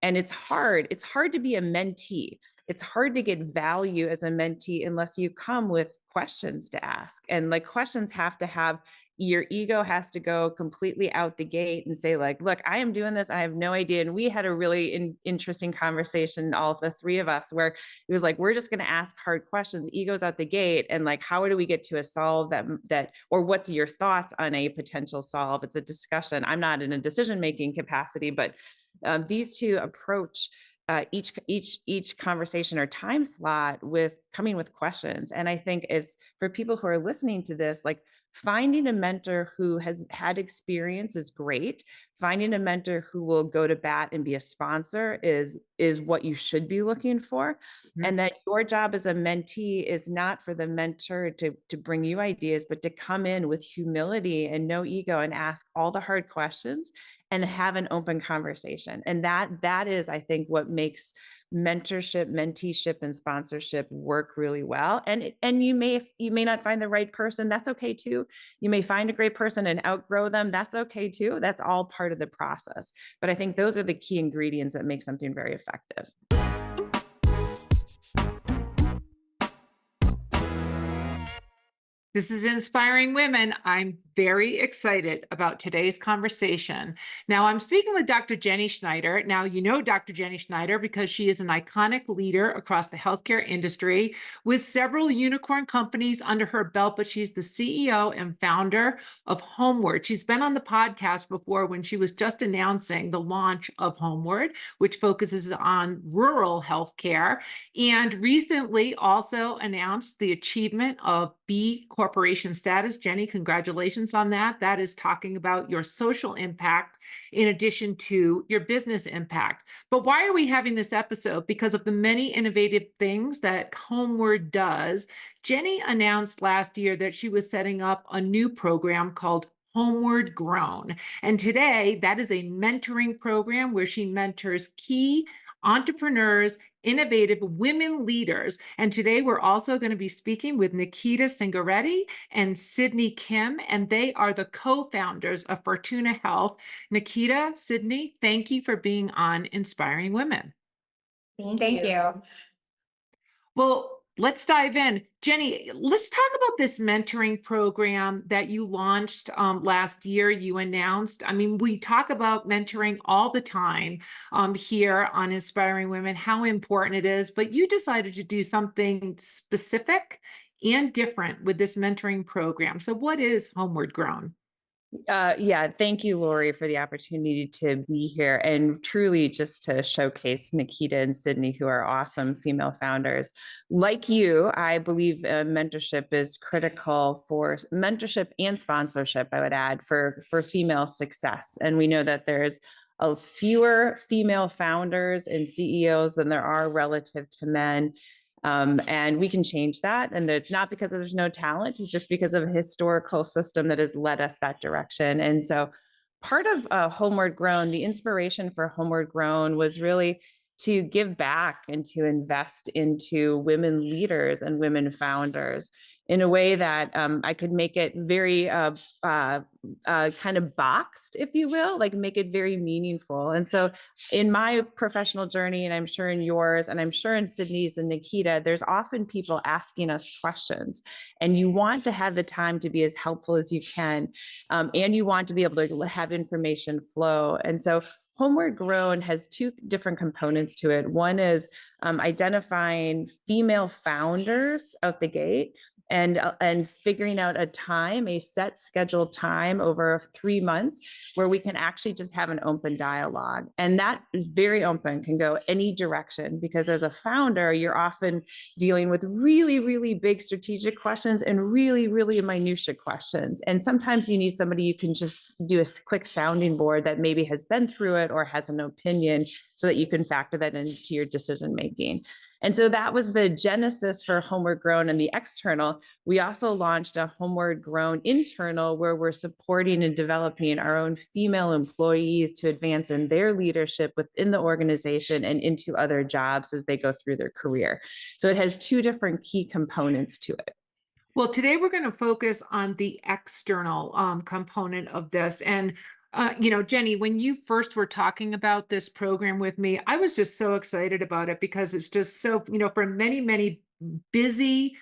And it's hard. It's hard to be a mentee. It's hard to get value as a mentee unless you come with questions to ask. And like questions have to have, your ego has to go completely out the gate and say like, look, I am doing this. I have no idea. And we had a really interesting conversation, all of the three of us, where it was like, we're just going to ask hard questions, egos out the gate. And like, how do we get to a solve that, or what's your thoughts on a potential solve? It's a discussion. I'm not in a decision-making capacity, but these two approach each conversation or time slot with coming with questions. And I think it's for people who are listening to this, like finding a mentor who has had experience is great. Finding a mentor who will go to bat and be a sponsor is what you should be looking for. Mm-hmm. And that your job as a mentee is not for the mentor to bring you ideas, but to come in with humility and no ego and ask all the hard questions and have an open conversation. And that is, I think, what makes mentorship, menteeship, and sponsorship work really well. And you may not find the right person. That's okay too. You may find a great person and outgrow them. That's okay too. That's all part of the process. But I think those are the key ingredients that make something very effective. This is Inspiring Women. I'm very excited about today's conversation. Now, I'm speaking with Dr. Jenny Schneider. Now, you know Dr. Jenny Schneider because she is an iconic leader across the healthcare industry with several unicorn companies under her belt, but she's the CEO and founder of Homeward. She's been on the podcast before when she was just announcing the launch of Homeward, which focuses on rural healthcare, and recently also announced the achievement of B Corporation status. Jenny, congratulations on that. That is talking about your social impact in addition to your business impact. But why are we having this episode? Because of the many innovative things that Homeward does. Jenny announced last year that she was setting up a new program called Homeward Grown. And today, that is a mentoring program where she mentors key entrepreneurs, innovative women leaders. And today we're also going to be speaking with Nikita Singareddy and Cydney Kim, and they are the co-founders of Fortuna Health. Nikita, Cydney, thank you for being on Inspiring Women. Thank you. Well, let's dive in. Jenny, let's talk about this mentoring program that you launched last year. You announced, I mean, we talk about mentoring all the time here on Inspiring Women, how important it is, but you decided to do something specific and different with this mentoring program. So what is Homeward Grown? Yeah, thank you, Laurie, for the opportunity to be here and truly just to showcase Nikita and Cydney, who are awesome female founders. Like you, I believe mentorship is critical for mentorship and sponsorship, I would add, for female success. And we know that there's fewer female founders and CEOs than there are relative to men. And we can change that. And it's not because there's no talent, it's just because of a historical system that has led us that direction. And so part of Homeward Grown, the inspiration for Homeward Grown was really to give back and to invest into women leaders and women founders in a way that I could make it very kind of boxed, if you will, like make it very meaningful. And so in my professional journey, and I'm sure in yours, and I'm sure in Cydney's and Nikita, there's often people asking us questions, and you want to have the time to be as helpful as you can, and you want to be able to have information flow. And so Homeward Grown has two different components to it. One is identifying female founders out the gate and figuring out a set scheduled time over 3 months where we can actually just have an open dialogue. And that is very open, can go any direction, because as a founder, you're often dealing with really, really big strategic questions and really, really minutiae questions. And sometimes you need somebody you can just do a quick sounding board that maybe has been through it or has an opinion so that you can factor that into your decision making. And so that was the genesis for Homeward Grown and the external. We also launched a Homeward Grown internal, where we're supporting and developing our own female employees to advance in their leadership within the organization and into other jobs as they go through their career. So it has two different key components to it. Well, today we're going to focus on the external component of this. And Jenny, when you first were talking about this program with me, I was just so excited about it because it's just so, for many, many busy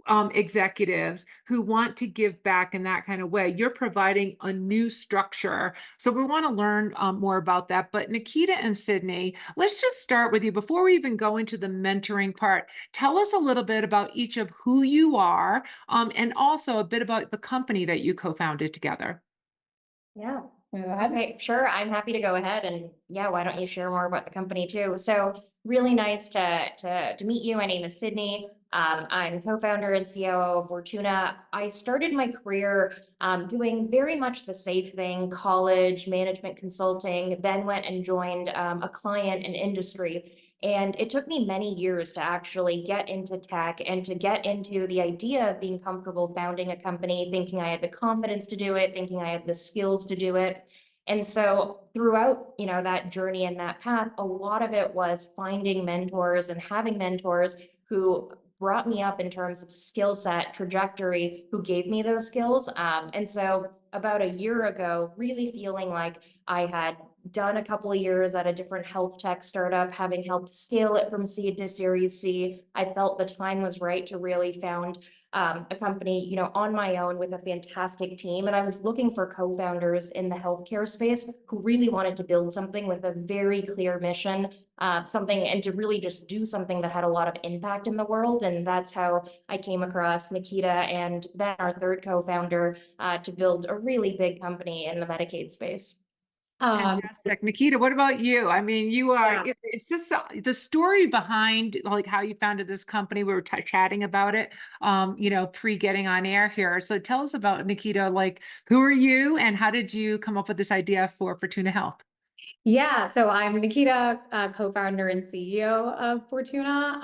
executives who want to give back in that kind of way, you're providing a new structure. So we want to learn more about that. But Nikita and Cydney, let's just start with you before we even go into the mentoring part. Tell us a little bit about each of who you are, and also a bit about the company that you co-founded together. Yeah. Okay, sure. I'm happy to go ahead and yeah, why don't you share more about the company too? So really nice to meet you. My name is Cydney. I'm co-founder and COO of Fortuna. I started my career doing very much the safe thing, college, management consulting, then went and joined a client and industry. And it took me many years to actually get into tech and to get into the idea of being comfortable founding a company, thinking I had the confidence to do it, thinking I had the skills to do it. And so throughout, that journey and that path, a lot of it was finding mentors and having mentors who brought me up in terms of skill set, trajectory, who gave me those skills. And so about a year ago, really feeling like I had done a couple of years at a different health tech startup, having helped scale it from seed to Series C, I felt the time was right to really found a company, on my own with a fantastic team. And I was looking for co-founders in the healthcare space who really wanted to build something with a very clear mission, and to really just do something that had a lot of impact in the world. And that's how I came across Nikita and then our third co-founder to build a really big company in the Medicaid space. Fantastic. Nikita, what about you? I mean, you are, Yeah. it's just the story behind like how you founded this company. We were chatting about it, pre getting on air here. So tell us about Nikita, like who are you and how did you come up with this idea for Fortuna Health? Yeah, so I'm Nikita, co-founder and CEO of Fortuna.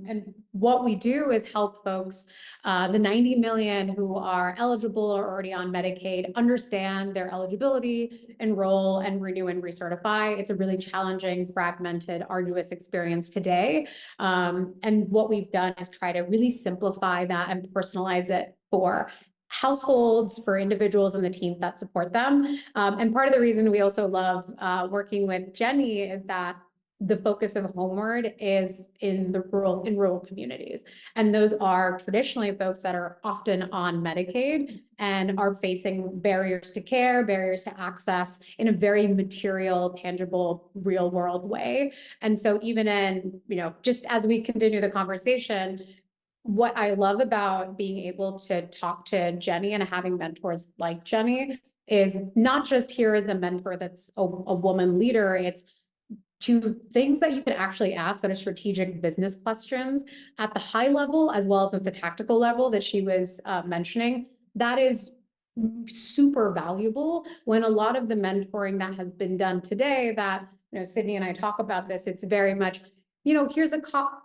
And what we do is help folks, the 90 million who are eligible or already on Medicaid, understand their eligibility, enroll, and renew and recertify. It's a really challenging, fragmented, arduous experience today. And what we've done is try to really simplify that and personalize it for households, for individuals and the teams that support them. And part of the reason we also love working with Jenny is that the focus of Homeward is in rural communities. And those are traditionally folks that are often on Medicaid and are facing barriers to care, barriers to access in a very material, tangible, real world way. And so even in, just as we continue the conversation, what I love about being able to talk to Jenny and having mentors like Jenny is not just here as a mentor that's a woman leader, it's to things that you can actually ask that are strategic business questions at the high level as well as at the tactical level that she was mentioning. That is super valuable when a lot of the mentoring that has been done today that, Cydney and I talk about this, it's very much, here's a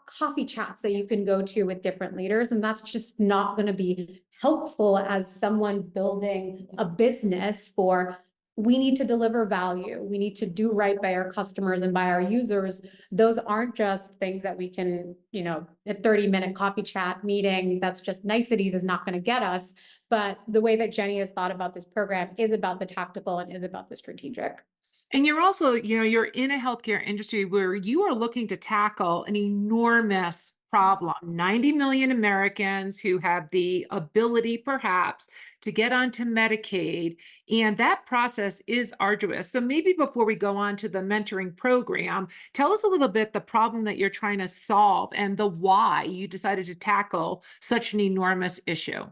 coffee chats that you can go to with different leaders. And that's just not going to be helpful as someone building a business for, we need to deliver value. We need to do right by our customers and by our users. Those aren't just things that we can, a 30-minute coffee chat meeting, that's just niceties is not going to get us. But the way that Jenny has thought about this program is about the tactical and is about the strategic. And you're also, you're in a healthcare industry where you are looking to tackle an enormous problem. 90 million Americans who have the ability, perhaps, to get onto Medicaid. And that process is arduous. So maybe before we go on to the mentoring program, tell us a little bit the problem that you're trying to solve and the why you decided to tackle such an enormous issue.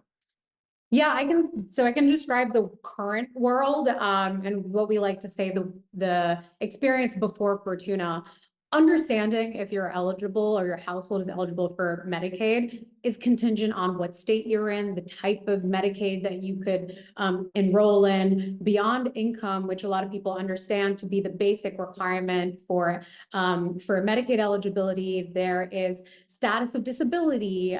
Yeah, I can describe the current world and what we like to say the experience before Fortuna. Understanding if you're eligible or your household is eligible for Medicaid is contingent on what state you're in, the type of Medicaid that you could enroll in, beyond income, which a lot of people understand to be the basic requirement for Medicaid eligibility. There is status of disability,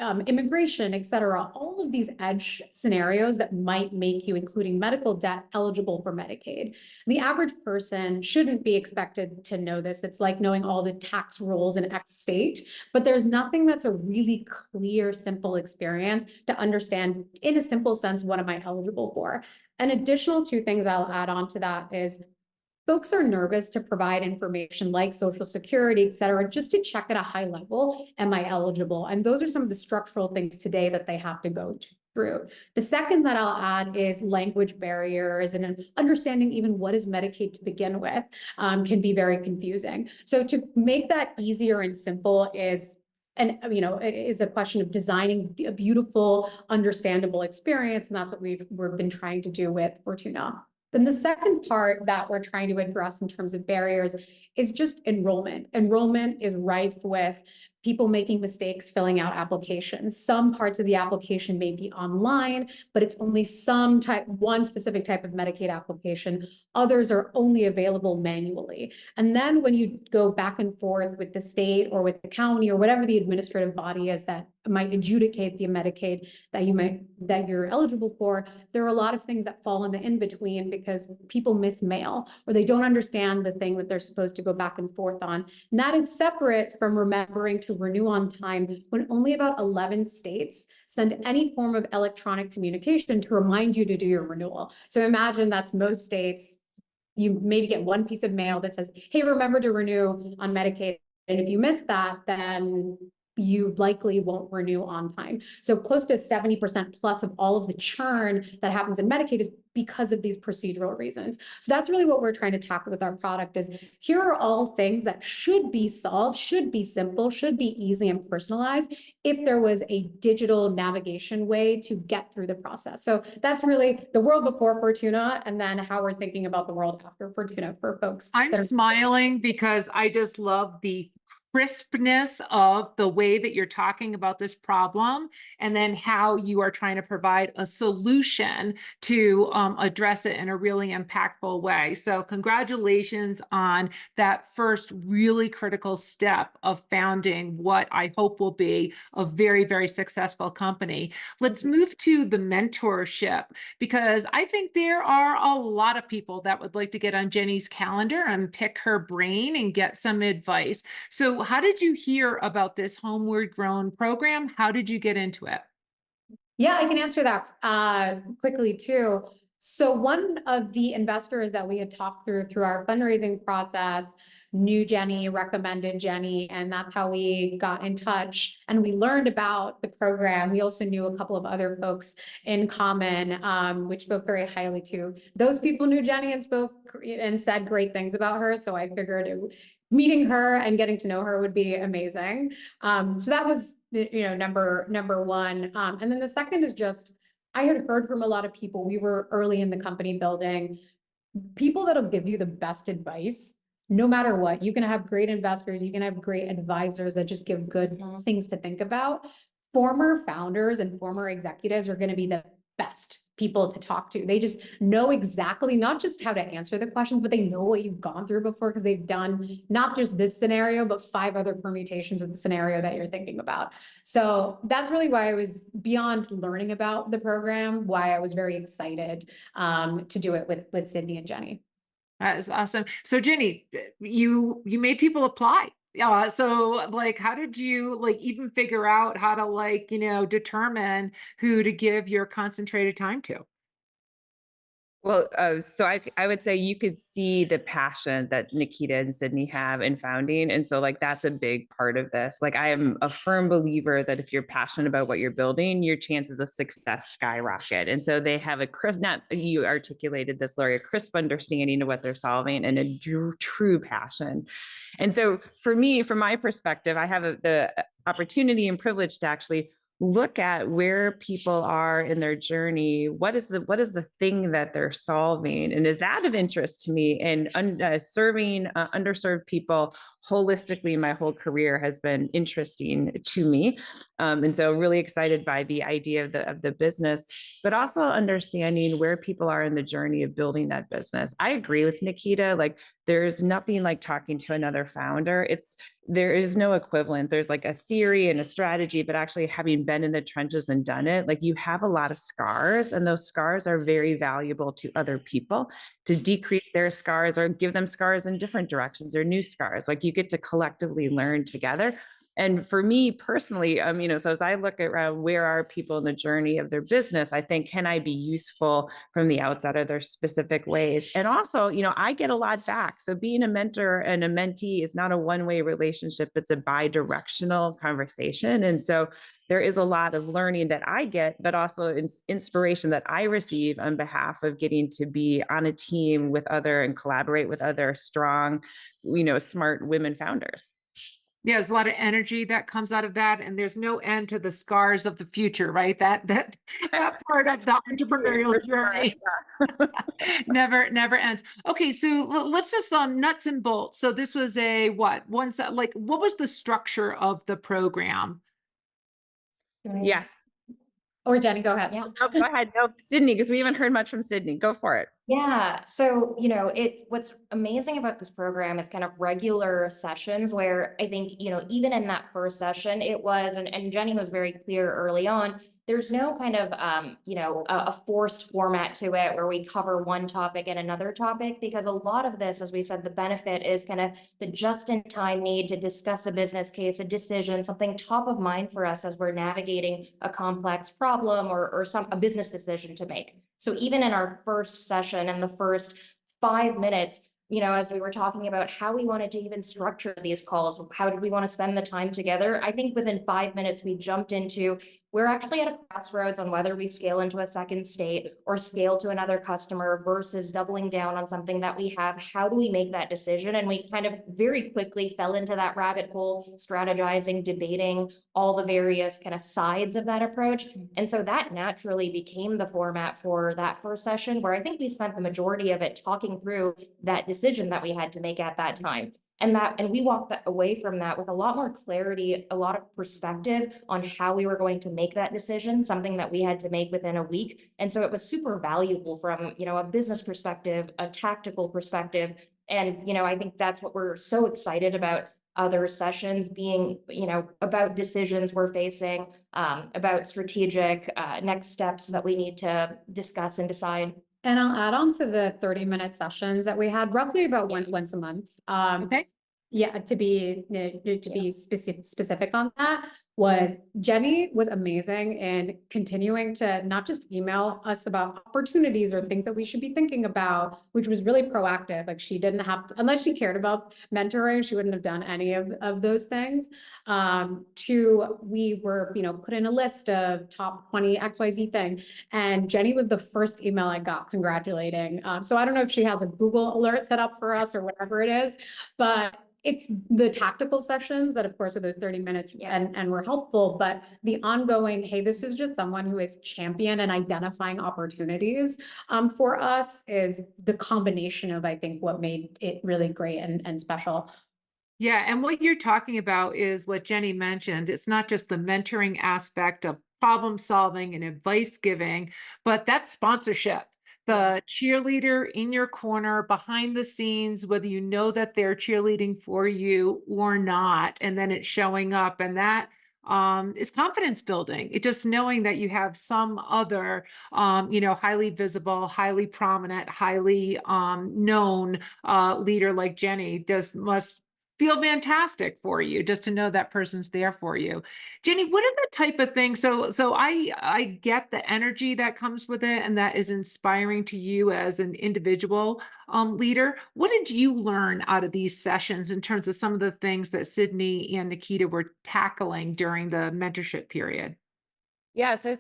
immigration, et cetera. All of these edge scenarios that might make you, including medical debt, eligible for Medicaid. The average person shouldn't be expected to know this. It's like knowing all the tax rules in X state, but there's nothing that's a real really clear, simple experience to understand in a simple sense, what am I eligible for? An additional two things I'll add on to that is folks are nervous to provide information like Social Security, et cetera, just to check at a high level, am I eligible? And those are some of the structural things today that they have to go through. The second that I'll add is language barriers and understanding even what is Medicaid to begin with can be very confusing. So to make that easier and simple is it is a question of designing a beautiful, understandable experience. And that's what we've been trying to do with Fortuna. Then the second part that we're trying to address in terms of barriers is just enrollment. Enrollment is rife with people making mistakes filling out applications. Some parts of the application may be online, but it's only one specific type of Medicaid application. Others are only available manually. And then when you go back and forth with the state or with the county or whatever the administrative body is that might adjudicate the Medicaid that you're eligible for, there are a lot of things that fall in the in-between because people miss mail or they don't understand the thing that they're supposed to go back and forth on. And that is separate from remembering to renew on time when only about 11 states send any form of electronic communication to remind you to do your renewal. So imagine that's most states. You maybe get one piece of mail that says, hey, remember to renew on Medicaid. And if you miss that, then you likely won't renew on time. So close to 70% plus of all of the churn that happens in Medicaid is because of these procedural reasons. So that's really what we're trying to tackle with our product is here are all things that should be solved, should be simple, should be easy and personalized if there was a digital navigation way to get through the process. So that's really the world before Fortuna and then how we're thinking about the world after Fortuna for folks. I'm smiling because I just love the crispness of the way that you're talking about this problem and then how you are trying to provide a solution to address it in a really impactful way. So congratulations on that first really critical step of founding what I hope will be a very, very successful company. Let's move to the mentorship because I think there are a lot of people that would like to get on Jenny's calendar and pick her brain and get some advice. So how did you hear about this Homeward Grown program? How did you get into it? Yeah, I can answer that quickly too. So one of the investors that we had talked through our fundraising process knew Jenny, recommended Jenny, and that's how we got in touch. And we learned about the program. We also knew a couple of other folks in common, which spoke very highly to. Those people knew Jenny and spoke and said great things about her. So I figured meeting her and getting to know her would be amazing. So that was, number one. And then the second is just, I had heard from a lot of people, we were early in the company building, people that'll give you the best advice, no matter what. You can have great investors, you can have great advisors that just give good things to think about. Former founders and former executives are going to be the best people to talk to. They just know exactly not just how to answer the questions, but they know what you've gone through before because they've done not just this scenario, but 5 other permutations of the scenario that you're thinking about. So that's really why I was beyond learning about the program, why I was very excited to do it with Cydney and Jenny. That is awesome. So Jenny, you made people apply. So like, how did you even figure out how to determine who to give your concentrated time to? Well, so I would say you could see the passion that Nikita and Cydney have in founding. And so that's a big part of this. I am a firm believer that if you're passionate about what you're building, your chances of success skyrocket. And so they have you articulated this, Laurie, a crisp understanding of what they're solving and a true passion. And so for me, from my perspective, I have the opportunity and privilege to actually look at where people are in their journey. What is the thing that they're solving? And is that of interest to me? And serving underserved people holistically my whole career has been interesting to me. And so really excited by the idea of the business, but also understanding where people are in the journey of building that business. I agree with Nikita, there's nothing like talking to another founder. There is no equivalent. There's a theory and a strategy, but actually having been in the trenches and done it, you have a lot of scars, and those scars are very valuable to other people to decrease their scars or give them scars in different directions or new scars. You get to collectively learn together. And for me personally, so as I look around, where are people in the journey of their business, I think, can I be useful from the outset? Are there specific ways? And also, I get a lot back. So being a mentor and a mentee is not a one-way relationship. It's a bi-directional conversation. And so there is a lot of learning that I get, but also inspiration that I receive on behalf of getting to be on a team with other and collaborate with other strong, smart women founders. Yeah, there's a lot of energy that comes out of that, and there's no end to the scars of the future, right? That part of the entrepreneurial journey never ends. Okay, so let's just nuts and bolts. So this was a what? What was the structure of the program? Yes. Or Jenny, go ahead. Yeah. Oh, go ahead. No, Cydney, because we haven't heard much from Cydney. Go for it. Yeah. So, what's amazing about this program is kind of regular sessions where I think, even in that first session, it was, and Jenny was very clear early on, there's no kind of, a forced format to it where we cover one topic and another topic, because a lot of this, as we said, the benefit is kind of the just-in-time need to discuss a business case, a decision, something top of mind for us as we're navigating a complex problem or a business decision to make. So even in our first session, in the first 5 minutes, as we were talking about how we wanted to even structure these calls, how did we want to spend the time together? I think within 5 minutes, we jumped into, we're actually at a crossroads on whether we scale into a second state or scale to another customer versus doubling down on something that we have. How do we make that decision? And we kind of very quickly fell into that rabbit hole, strategizing, debating all the various kind of sides of that approach. And so that naturally became the format for that first session, where I think we spent the majority of it talking through that decision that we had to make at that time. And we walked away from that with a lot more clarity, a lot of perspective on how we were going to make that decision, something that we had to make within a week. And so it was super valuable from, a business perspective, a tactical perspective. And, I think that's what we're so excited about other sessions being, about decisions we're facing, about strategic next steps that we need to discuss and decide. And I'll add on to the 30-minute sessions that we had roughly about once a month. Okay. Yeah, to be specific on that, was Jenny was amazing in continuing to not just email us about opportunities or things that we should be thinking about, which was really proactive. Like, she didn't have to, unless she cared about mentoring, she wouldn't have done any of those things. We were, put in a list of top 20 XYZ thing. And Jenny was the first email I got congratulating. So I don't know if she has a Google alert set up for us or whatever it is, but it's the tactical sessions that, of course, are those 30 minutes and were helpful, but the ongoing, hey, this is just someone who is champion and identifying opportunities for us, is the combination of, I think, what made it really great and special. Yeah, and what you're talking about is what Jenny mentioned. It's not just the mentoring aspect of problem solving and advice giving, but that sponsorship. The cheerleader in your corner, behind the scenes, whether you know that they're cheerleading for you or not, and then it's showing up, and that is confidence building. It just knowing that you have some other, highly visible, highly prominent, highly known leader like Jenny must feel fantastic for you, just to know that person's there for you. Jenny, what are the type of things? So I get the energy that comes with it, and that is inspiring to you as an individual leader. What did you learn out of these sessions in terms of some of the things that Cydney and Nikita were tackling during the mentorship period? Yeah, so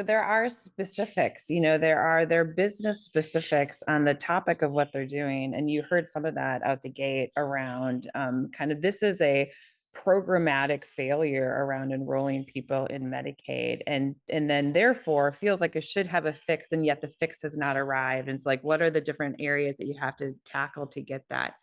there are specifics, there are business specifics on the topic of what they're doing. And you heard some of that out the gate around kind of, this is a programmatic failure around enrolling people in Medicaid. And then therefore feels like it should have a fix, and yet the fix has not arrived. And it's like, what are the different areas that you have to tackle to get that?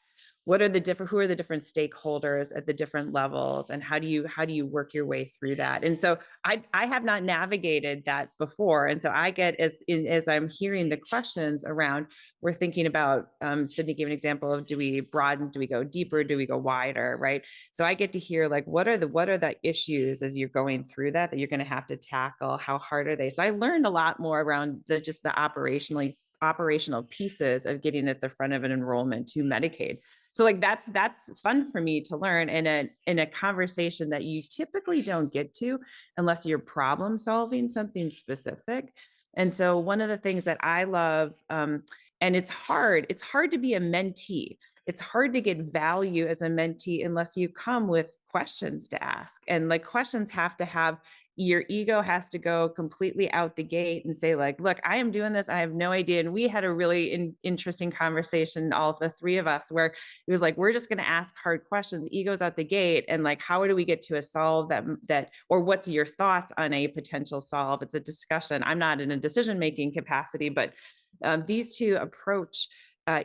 Who are the different stakeholders at the different levels, and how do you work your way through that? And so I have not navigated that before. And so I get, as I'm hearing the questions around, we're thinking about, Cydney gave an example of, do we broaden, do we go deeper, do we go wider, right? So I get to hear, like, what are the issues as you're going through that you're going to have to tackle? How hard are they? So I learned a lot more around the operational pieces of getting at the front of an enrollment to Medicaid. So like that's fun for me to learn in a conversation that you typically don't get to unless you're problem solving something specific. And so one of the things that I love, and it's hard to be a mentee. It's hard to get value as a mentee unless you come with questions to ask. And like questions have to have, your ego has to go completely out the gate and say like, look, I am doing this. I have no idea. And we had a really interesting conversation, all of the three of us, where it was like, we're just going to ask hard questions, egos out the gate. And like, how do we get to a solve or what's your thoughts on a potential solve? It's a discussion. I'm not in a decision-making capacity, but these two approach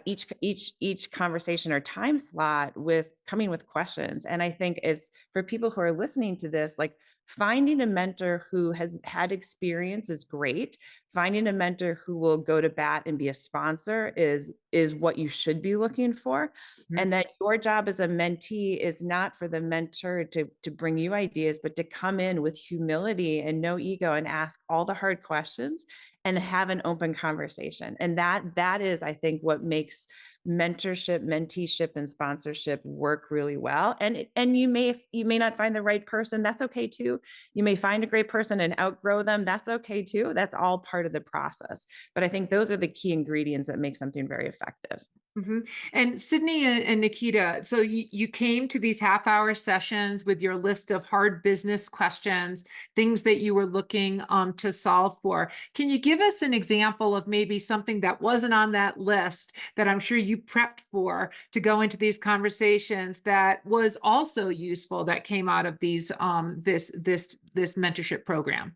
each conversation or time slot with coming with questions. And I think is for people who are listening to this, like finding a mentor who has had experience is great. Finding a mentor who will go to bat and be a sponsor is what you should be looking for. Mhm. And that your job as a mentee is not for the mentor to bring you ideas, but to come in with humility and no ego and ask all the hard questions and have an open conversation. And that is, I think, what makes mentorship, menteeship, and sponsorship work really well. And you may not find the right person. That's okay too. You may find a great person and outgrow them. That's okay too. That's all part of the process. But I think those are the key ingredients that make something very effective. Mm-hmm. And Cydney and Nikita, so you came to these half-hour sessions with your list of hard business questions, things that you were looking to solve for. Can you give us an example of maybe something that wasn't on that list that I'm sure you prepped for to go into these conversations that was also useful that came out of these this mentorship program?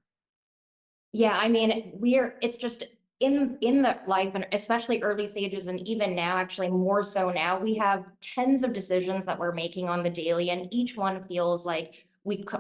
Yeah, I mean, it's just in the life and especially early stages, and even now, actually more so now, we have tens of decisions that we're making on the daily, and each one feels like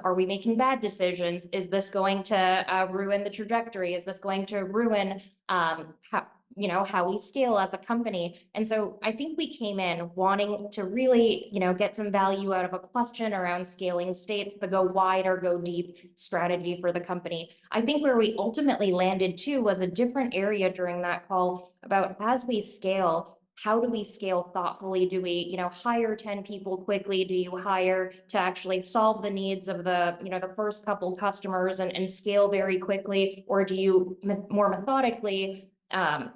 are we making bad decisions? Is this going to ruin the trajectory? Is this going to ruin how we scale as a company? And so I think we came in wanting to really, get some value out of a question around scaling states, the go wide or go deep strategy for the company. I think where we ultimately landed too was a different area during that call about, as we scale, how do we scale thoughtfully? Do we, hire 10 people quickly? Do you hire to actually solve the needs of the first couple customers and scale very quickly? Or do you more methodically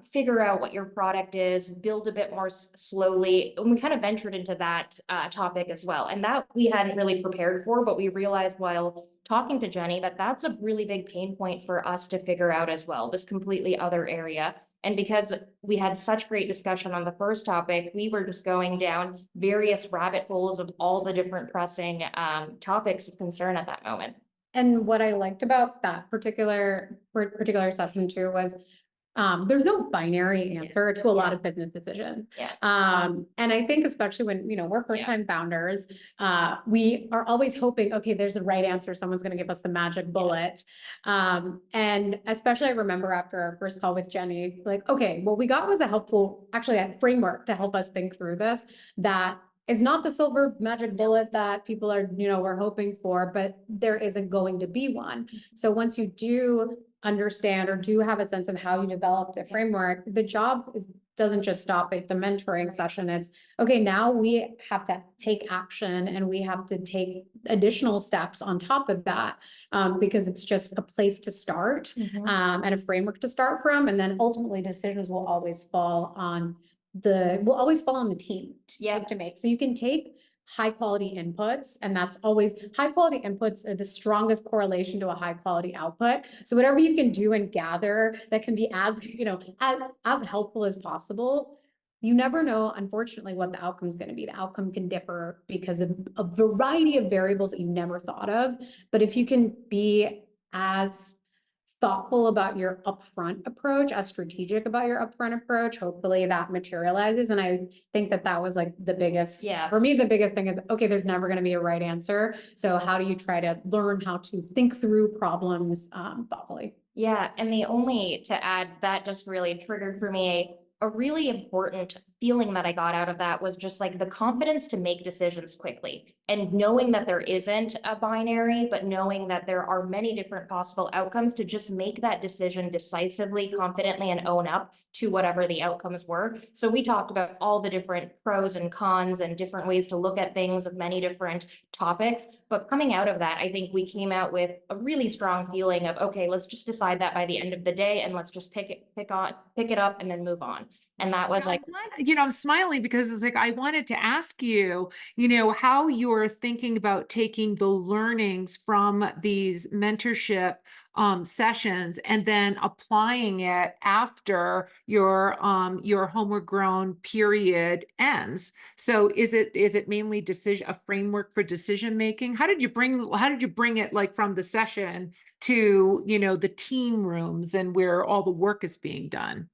figure out what your product is, build a bit more slowly? And we kind of ventured into that topic as well. And that we hadn't really prepared for, but we realized while talking to Jenny that that's a really big pain point for us to figure out as well, this completely other area. And because we had such great discussion on the first topic, we were just going down various rabbit holes of all the different pressing topics of concern at that moment. And what I liked about that particular session too was there's no binary answer to a lot of business decisions. Yeah. And I think especially when, we're first-time founders, we are always hoping, okay, there's a right answer. Someone's going to give us the magic bullet. And especially I remember after our first call with Jenny, like, okay, what we got was a framework to help us think through this, that is not the silver magic bullet that people are, we're hoping for, but there isn't going to be one. So once you do understand or do have a sense of how you develop the framework, the job doesn't just stop at the mentoring session. It's okay, now we have to take action and we have to take additional steps on top of that, because it's just a place to start, and a framework to start from. And then ultimately decisions will always fall on the team to make. So you can take high quality inputs, and that's always high quality inputs are the strongest correlation to a high quality output. So whatever you can do and gather that can be as helpful as possible. You never know, unfortunately, what the outcome is going to be. The outcome can differ because of a variety of variables that you never thought of. But if you can be as thoughtful about your upfront approach, as strategic about your upfront approach, hopefully that materializes. And I think that was like the biggest, for me, the biggest thing is, okay, there's never going to be a right answer. So how do you try to learn how to think through problems thoughtfully? Yeah, and the only to add, that just really triggered for me a really important feeling that I got out of that was just like the confidence to make decisions quickly, and knowing that there isn't a binary, but knowing that there are many different possible outcomes, to just make that decision decisively, confidently, and own up to whatever the outcomes were. So we talked about all the different pros and cons and different ways to look at things of many different topics. But coming out of that, I think we came out with a really strong feeling of, okay, let's just decide that by the end of the day, and let's just pick it up and then move on. And that was like, I'm smiling because it's like, I wanted to ask you, how you're thinking about taking the learnings from these mentorship sessions and then applying it after your homeward grown period ends. So is it mainly a framework for decision making? How did you bring it like from the session to, the team rooms and where all the work is being done?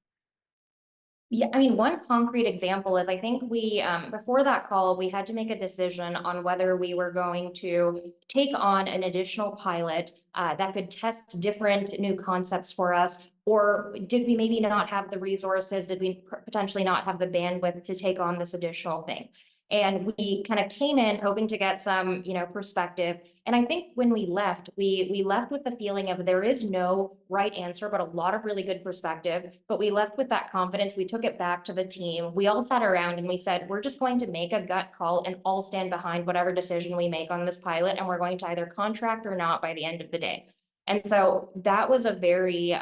yeah, I mean, one concrete example is I think we, before that call, we had to make a decision on whether we were going to take on an additional pilot that could test different new concepts for us, or did we maybe not have the resources? Did we potentially not have the bandwidth to take on this additional thing? And we kind of came in hoping to get some, perspective. And I think when we left, we left with the feeling of there is no right answer, but a lot of really good perspective. But we left with that confidence. We took it back to the team. We all sat around and we said, we're just going to make a gut call and all stand behind whatever decision we make on this pilot. And we're going to either contract or not by the end of the day. And so that was a very,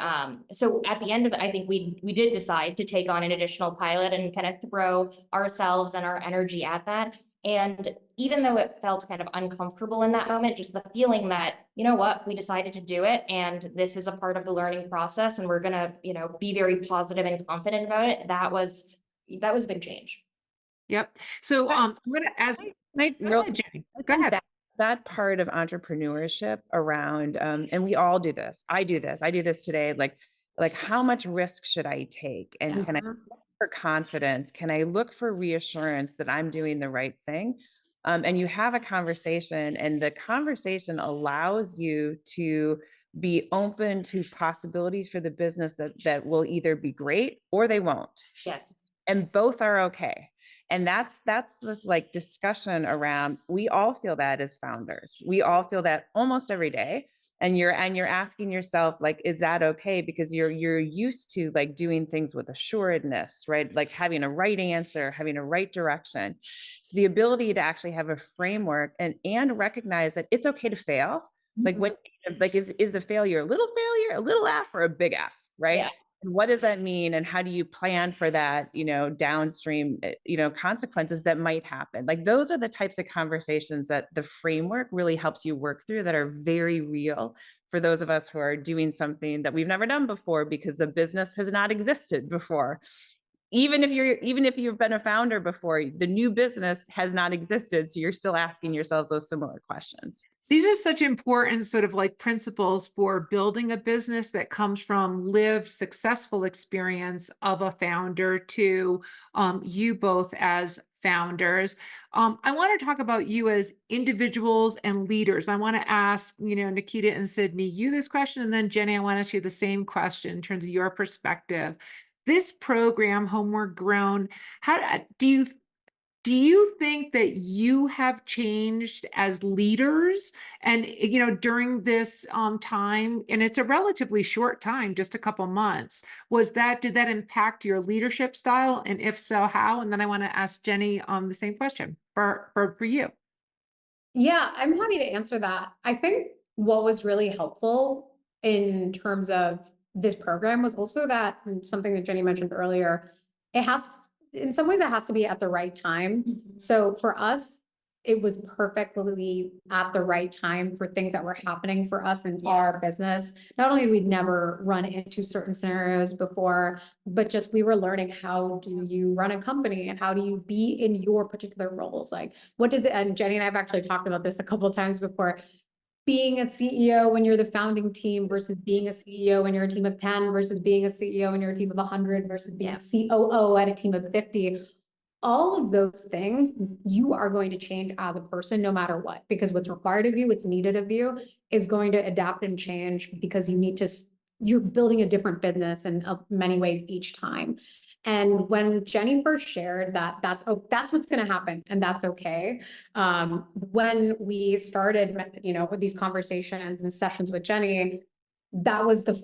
so at the end of it, I think we did decide to take on an additional pilot and kind of throw ourselves and our energy at that. And even though it felt kind of uncomfortable in that moment, just the feeling that, you know what, we decided to do it, and this is a part of the learning process, and we're gonna, be very positive and confident about it. That was a big change. Yep. So I'm gonna ask. Go ahead, Jenny. Go ahead. That part of entrepreneurship around, and we all do this. I do this today. Like how much risk should I take? And can I look for confidence? Can I look for reassurance that I'm doing the right thing? And you have a conversation, and the conversation allows you to be open to possibilities for the business that will either be great or they won't. Yes. And both are okay. And that's this like discussion around, we all feel that as founders. We all feel that almost every day. And you're asking yourself, like, is that okay? Because you're used to like doing things with assuredness, right? Like having a right answer, having a right direction. So the ability to actually have a framework and recognize that it's okay to fail. Like when, like, is the failure a little F, or a big F, right? Yeah. And what does that mean? And how do you plan for that, downstream, consequences that might happen? Like those are the types of conversations that the framework really helps you work through, that are very real for those of us who are doing something that we've never done before because the business has not existed before. Even if you've been a founder before, the new business has not existed. So you're still asking yourselves those similar questions. These are such important sort of like principles for building a business that comes from lived successful experience of a founder to you both as founders. I want to talk about you as individuals and leaders. I want to ask, Nikita and Cydney, you this question, and then Jenny, I want to ask you the same question in terms of your perspective. This program, Homeward Grown, how do you think that you have changed as leaders and, during this time, and it's a relatively short time, just a couple months, did that impact your leadership style? And if so, how? And then I want to ask Jenny the same question for you. Yeah, I'm happy to answer that. I think what was really helpful in terms of this program was also that, and something that Jenny mentioned earlier, in some ways it has to be at the right time. So for us, it was perfectly at the right time for things that were happening for us in our business. Not only we'd never run into certain scenarios before, but just we were learning, how do you run a company and how do you be in your particular roles? Like and Jenny and I have actually talked about this a couple of times before. Being a CEO when you're the founding team versus being a CEO when you're a team of 10 versus being a CEO when you're a team of 100 versus being a COO at a team of 50. All of those things, you are going to change as a person no matter what, because what's required of you, what's needed of you is going to adapt and change, because you're building a different business in many ways each time. And when Jenny first shared that that's what's going to happen and that's okay. When we started, with these conversations and sessions with Jenny, that was that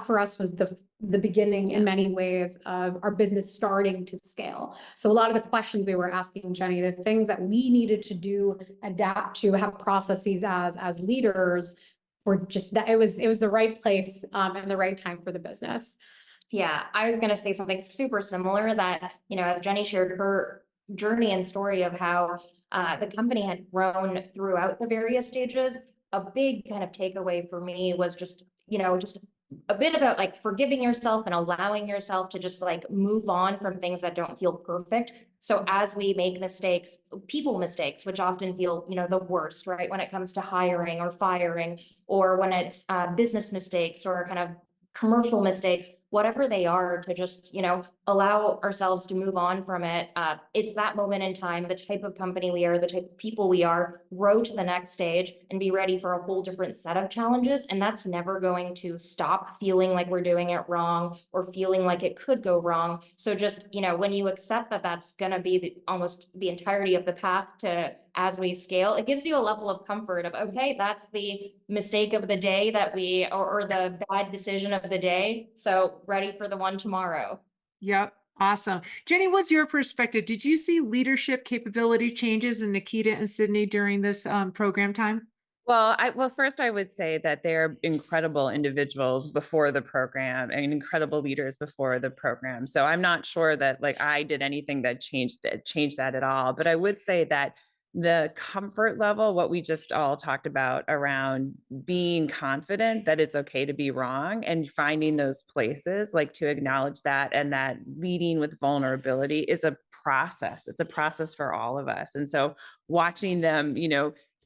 for us was the beginning in many ways of our business starting to scale. So a lot of the questions we were asking Jenny, the things that we needed to do, adapt to, have processes as leaders, were just that it was the right place and the right time for the business. Yeah, I was gonna say something super similar that, as Jenny shared her journey and story of how the company had grown throughout the various stages, a big kind of takeaway for me was just a bit about like forgiving yourself and allowing yourself to just like move on from things that don't feel perfect. So as we make mistakes, people mistakes, which often feel, the worst, right? When it comes to hiring or firing, or when it's business mistakes or kind of commercial mistakes, whatever they are, to just, allow ourselves to move on from it. It's that moment in time, the type of company we are, the type of people we are, grow to the next stage and be ready for a whole different set of challenges. And that's never going to stop feeling like we're doing it wrong or feeling like it could go wrong. So just, when you accept that that's going to be almost the entirety of the path to as we scale, it gives you a level of comfort of, okay, that's the mistake of the day that or the bad decision of the day. So ready for the one tomorrow. Yep. Awesome. Jenny, what's your perspective? Did you see leadership capability changes in Nikita and Cydney during this program time? Well, first I would say that they're incredible individuals before the program and incredible leaders before the program. So I'm not sure that like I did anything that changed that at all. But I would say that the comfort level, what we just all talked about around being confident that it's okay to be wrong and finding those places like to acknowledge that, and that leading with vulnerability is a process. It's a process for all of us. And so watching them,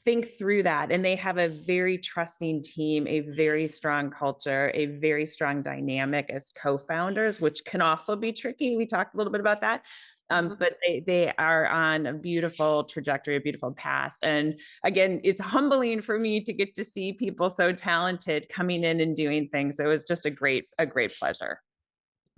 think through that. And they have a very trusting team, a very strong culture, a very strong dynamic as co-founders, which can also be tricky. We talked a little bit about that. But they are on a beautiful trajectory, a beautiful path. And again, it's humbling for me to get to see people so talented coming in and doing things. It was just a great pleasure.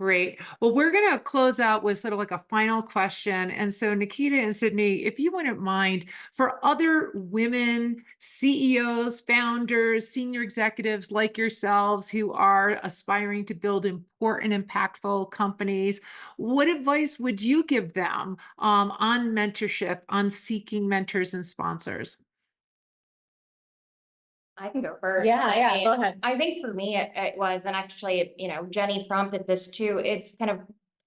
Great. Well, we're going to close out with sort of like a final question. And so, Nikita and Cydney, if you wouldn't mind, for other women, CEOs, founders, senior executives like yourselves who are aspiring to build important, impactful companies, what advice would you give them on mentorship, on seeking mentors and sponsors? I can go first. Yeah, go ahead. I think for me, it was, and actually, Jenny prompted this too. It's kind of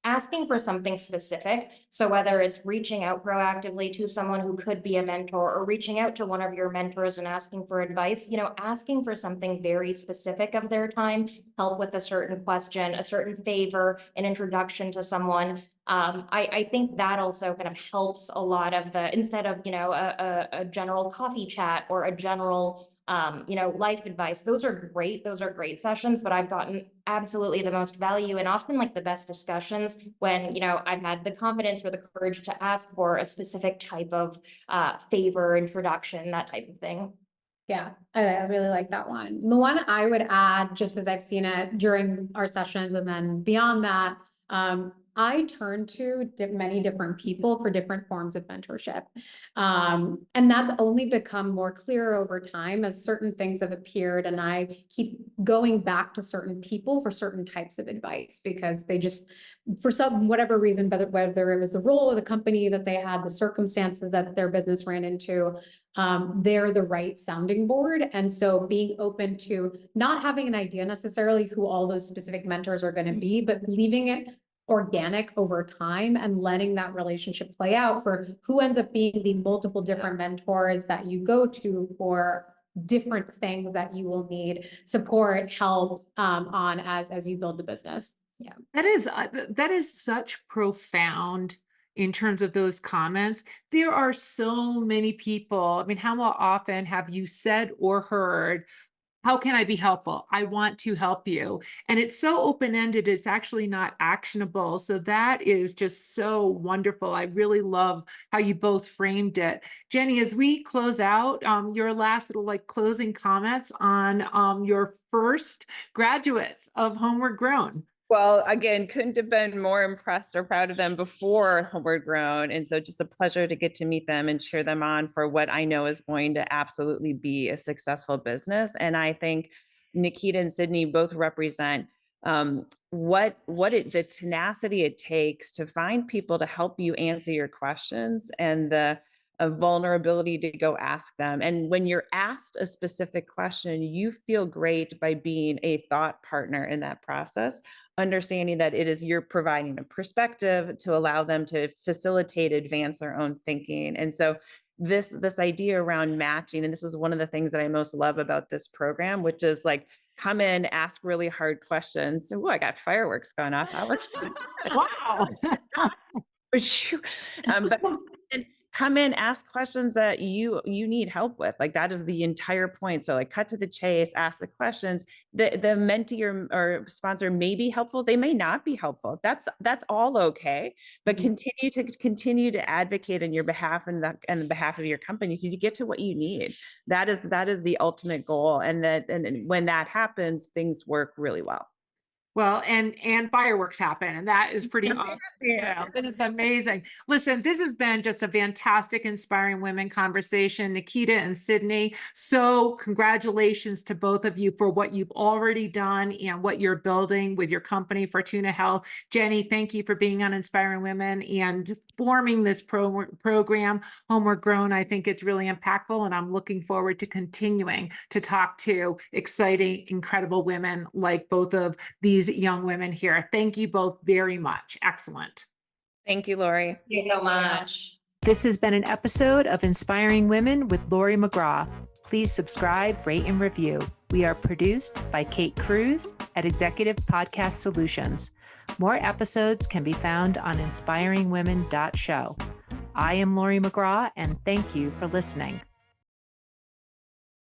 asking for something specific. So whether it's reaching out proactively to someone who could be a mentor, or reaching out to one of your mentors and asking for advice, asking for something very specific of their time, help with a certain question, a certain favor, an introduction to someone. I think that also kind of helps a lot of instead of, a general coffee chat or a general life advice. Those are great sessions, but I've gotten absolutely the most value and often like the best discussions when, I've had the confidence or the courage to ask for a specific type of favor, introduction, that type of thing. Yeah, I really like that one. The one I would add, just as I've seen it during our sessions and then beyond that, I turn to many different people for different forms of mentorship. And that's only become more clear over time as certain things have appeared, and I keep going back to certain people for certain types of advice because they just, for whatever reason, whether it was the role of the company that they had, the circumstances that their business ran into, they're the right sounding board. And so being open to not having an idea necessarily who all those specific mentors are going to be, but leaving it organic over time and letting that relationship play out for who ends up being the multiple different mentors that you go to for different things that you will need support, help on as you build the business. Yeah. That is such profound in terms of those comments. There are so many people. I mean, how often have you said or heard, how can I be helpful? I want to help you. And it's so open-ended, it's actually not actionable. So that is just so wonderful. I really love how you both framed it. Jenny, as we close out, your last little like closing comments on your first graduates of Homeward Grown. Well, again, couldn't have been more impressed or proud of them before Homeward Grown. And so just a pleasure to get to meet them and cheer them on for what I know is going to absolutely be a successful business. And I think Nikita and Cydney both represent the tenacity it takes to find people to help you answer your questions and the a vulnerability to go ask them. And when you're asked a specific question, you feel great by being a thought partner in that process, understanding that it is you're providing a perspective to allow them to facilitate, advance their own thinking. And so this idea around matching, and this is one of the things that I most love about this program, which is like come in, ask really hard questions. So, I got fireworks going off. Wow. But and come in, ask questions that you need help with. Like that is the entire point. So like cut to the chase, ask the questions. The mentee or sponsor may be helpful. They may not be helpful. That's all okay. But continue to advocate on your behalf and the behalf of your company to get to what you need. That is the ultimate goal. And when that happens, things work really well. Well, and fireworks happen, and that is pretty awesome. Yeah. And it's amazing. Listen, this has been just a fantastic, inspiring women conversation, Nikita and Cydney. So congratulations to both of you for what you've already done and what you're building with your company, Fortuna Health. Jenny, thank you for being on Inspiring Women and forming this program, Homeward Grown. I think it's really impactful, and I'm looking forward to continuing to talk to exciting, incredible women like both of these young women here. Thank you both very much. Excellent. Thank you, Laurie. Thank you so much. This has been an episode of Inspiring Women with Laurie McGraw. Please subscribe, rate, and review. We are produced by Kate Cruz at Executive Podcast Solutions. More episodes can be found on inspiringwomen.show. I am Laurie McGraw, and thank you for listening.